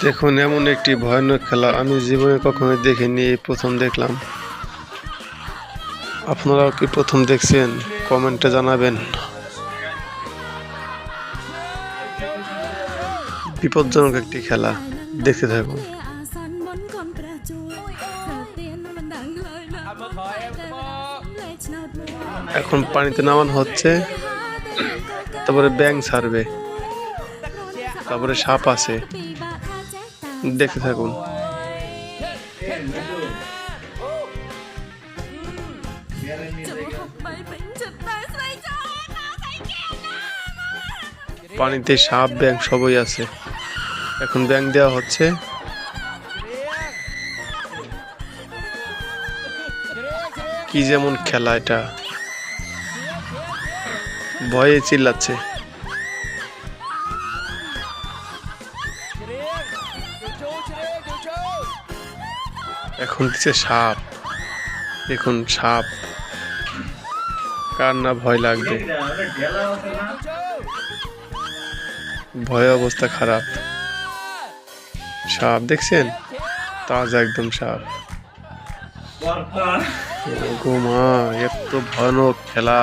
দেখুন, এমন একটি ভয়ানক খেলা আমি জীবনে কখনো দেখিনি, এই প্রথম দেখলাম। আপনারাও কি প্রথম দেখছেন? কমেন্টে জানাবেন। বিপজ্জনক একটি খেলা, দেখতে থাকুন। এখন পানিতে নামানো হচ্ছে, তারপরে ব্যাঙ ছাড়বে, তারপরে সাপ আছে, দেখতে থাকুন। পানিতে সাপ ব্যাঙ সবই আছে। এখন ব্যাঙ দেওয়া হচ্ছে। কি যেমন খেলা এটা, ভয়ে চিল্লাচ্ছে। এখন দিচ্ছে সাপ। দেখুন সাপ, কার না ভয় লাগবে। ভয়ে অবস্থা খারাপ। সাপ দেখছেন, তাজা একদম সাপ। গো মা, এত ভয়ানক খেলা।